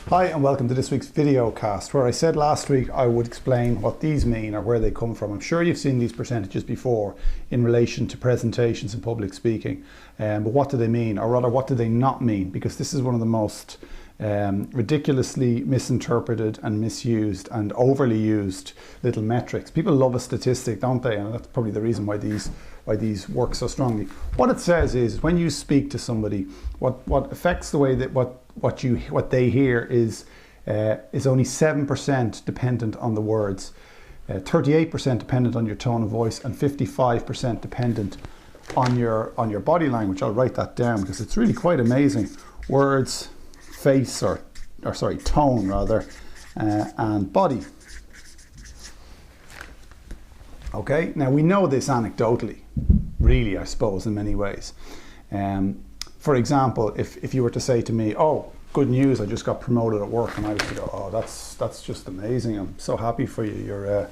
Hi and welcome to this week's Videocast, where I said last week I would explain what these mean or where they come from. I'm sure you've seen these percentages before in relation to presentations and public speaking, but what do they mean, or rather what do they not mean? Because this is one of the most ridiculously misinterpreted and misused and overly used little metrics. People love a statistic, don't they? And that's probably the reason why these work so strongly. What it says is when you speak to somebody, what affects the way that what they hear is only 7% dependent on the words, 38% dependent on your tone of voice, and 55% dependent on your body language. I'll write that down because it's really quite amazing. Words, face, or sorry, tone rather, and body. Okay, now we know this anecdotally, really, I suppose, in many ways. For example, if you were to say to me, "Oh, good news! I just got promoted at work," and I was to go, "Oh, that's just amazing! I'm so happy for you. You're,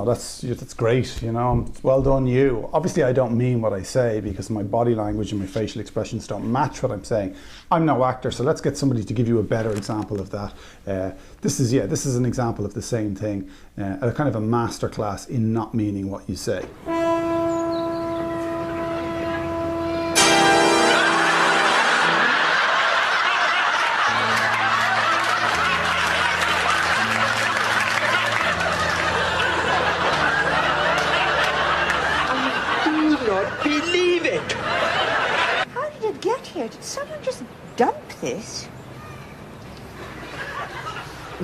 that's great. You know, well done, you." Obviously, I don't mean what I say because my body language and my facial expressions don't match what I'm saying. I'm no actor, so let's get somebody to give you a better example of that. This is an example of the same thing, a kind of a masterclass in not meaning what you say. Believe it! How did it get here? Did someone just dump this?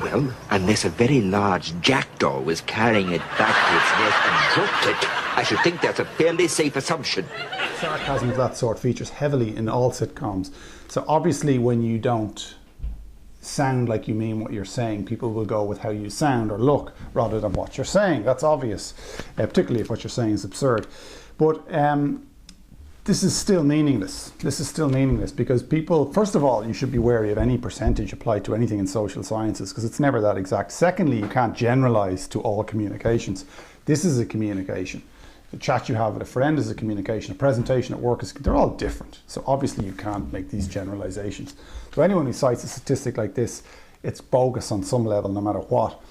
Well, unless a very large jackdaw was carrying it back to its nest and dropped it, I should think that's a fairly safe assumption. Sarcasm of that sort features heavily in all sitcoms. So obviously when you don't sound like you mean what you're saying, people will go with how you sound or look rather than what you're saying. That's obvious, particularly if what you're saying is absurd. But this is still meaningless. This is still meaningless because people, first of all, you should be wary of any percentage applied to anything in social sciences because it's never that exact. Secondly, you can't generalize to all communications. This is a communication. The chat you have with a friend is a communication. A presentation at work they're all different. So obviously you can't make these generalizations. So anyone who cites a statistic like this, it's bogus on some level, no matter what.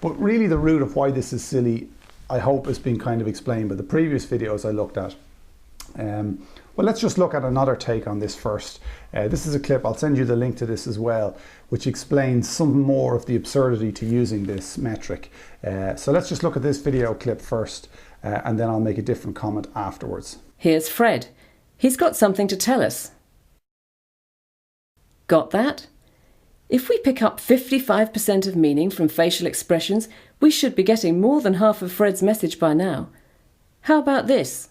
But really the root of why this is silly, I hope, has been kind of explained by the previous videos I looked at. Well, let's just look at another take on this first. This is a clip, I'll send you the link to this as well, which explains some more of the absurdity to using this metric. So let's just look at this video clip first, and then I'll make a different comment afterwards. Here's Fred. He's got something to tell us. Got that? If we pick up 55% of meaning from facial expressions, we should be getting more than half of Fred's message by now. How about this?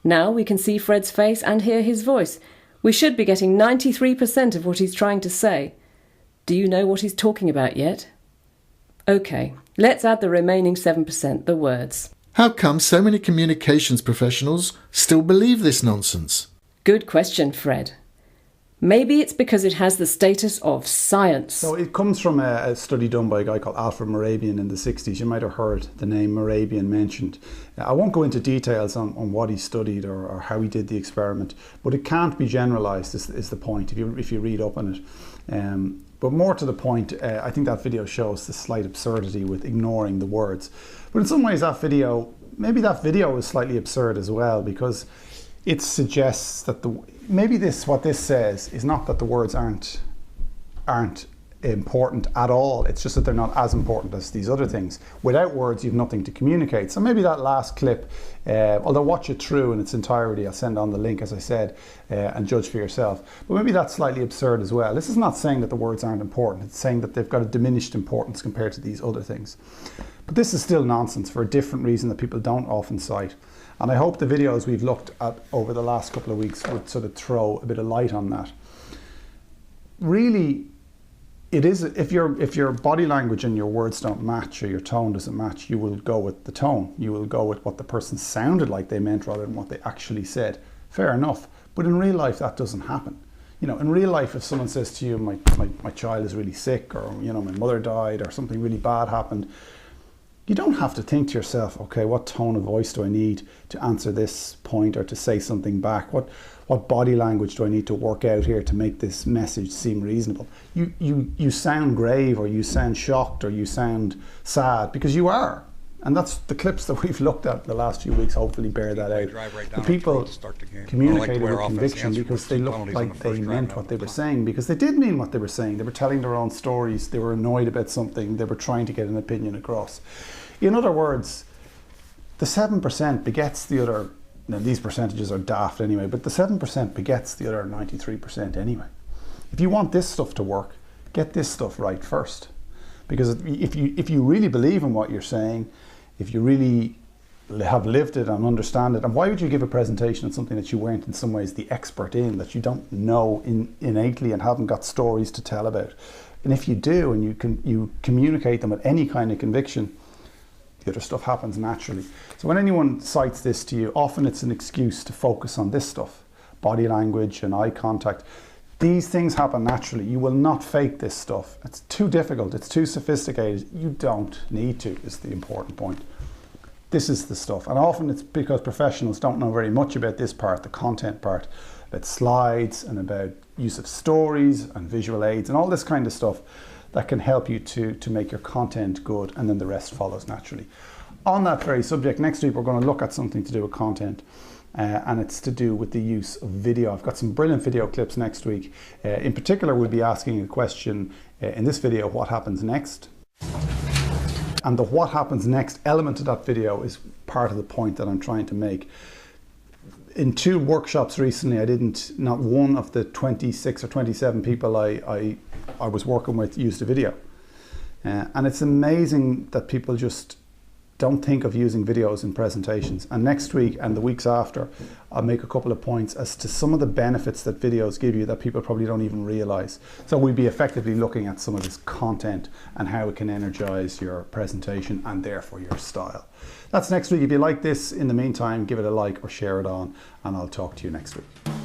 Now we can see Fred's face and hear his voice. We should be getting 93% of what he's trying to say. Do you know what he's talking about yet? OK, let's add the remaining 7%, the words. How come so many communications professionals still believe this nonsense? Good question, Fred. Maybe it's because it has the status of science. So it comes from a study done by a guy called Mehrabian in the 60s. You might have heard the name Mehrabian mentioned. I won't go into details on what he studied or how he did the experiment, but it can't be generalized is the point if you read up on it. But more to the point, I think that video shows the slight absurdity with ignoring the words. But in some ways maybe that video is slightly absurd as well, because it suggests that what this says is not that the words aren't important at all. It's just that they're not as important as these other things. Without words, you've nothing to communicate. So maybe that last clip, although watch it through in its entirety, I'll send on the link, as I said, and judge for yourself. But maybe that's slightly absurd as well. This is not saying that the words aren't important. It's saying that they've got a diminished importance compared to these other things. But this is still nonsense for a different reason that people don't often cite. And I hope the videos we've looked at over the last couple of weeks would sort of throw a bit of light on that. Really, it is, if your body language and your words don't match or your tone doesn't match, you will go with the tone. You will go with what the person sounded like they meant rather than what they actually said. Fair enough. But in real life, that doesn't happen. You know, in real life, if someone says to you, my child is really sick, or, you know, my mother died, or something really bad happened, You don't have to think to yourself, okay, what tone of voice do I need to answer this point or to say something back? What body language do I need to work out here to make this message seem reasonable? You sound grave, or you sound shocked, or you sound sad, because you are. And that's the clips that we've looked at the last few weeks hopefully bear that out. The people communicated with conviction because they looked like they meant what they were saying, because they did mean what they were saying. They were telling their own stories, they were annoyed about something, they were trying to get an opinion across. In other words, the 7% begets the other, now these percentages are daft anyway, but the 7% begets the other 93% anyway. If you want this stuff to work, get this stuff right first. Because if you really believe in what you're saying, if you really have lived it and understand it, and why would you give a presentation on something that you weren't in some ways the expert in, that you don't know innately and haven't got stories to tell about? And if you do, and you communicate them with any kind of conviction, the other stuff happens naturally. So when anyone cites this to you, often it's an excuse to focus on this stuff, body language and eye contact. These things happen naturally. You will not fake this stuff. It's too difficult. It's too sophisticated. You don't need to, is the important point. This is the stuff. And often it's because professionals don't know very much about this part, the content part, about slides and about use of stories and visual aids and all this kind of stuff that can help you to make your content good, and then the rest follows naturally. On that very subject, next week we're going to look at something to do with content. And it's to do with the use of video. I've got some brilliant video clips next week. In particular, we'll be asking a question in this video, what happens next? And the what happens next element of that video is part of the point that I'm trying to make. In 2 workshops recently, not one of the 26 or 27 people I was working with used a video. And it's amazing that people just don't think of using videos in presentations. And next week and the weeks after, I'll make a couple of points as to some of the benefits that videos give you that people probably don't even realize. So we'll be effectively looking at some of this content and how it can energize your presentation and therefore your style. That's next week. If you like this, in the meantime, give it a like or share it on, and I'll talk to you next week.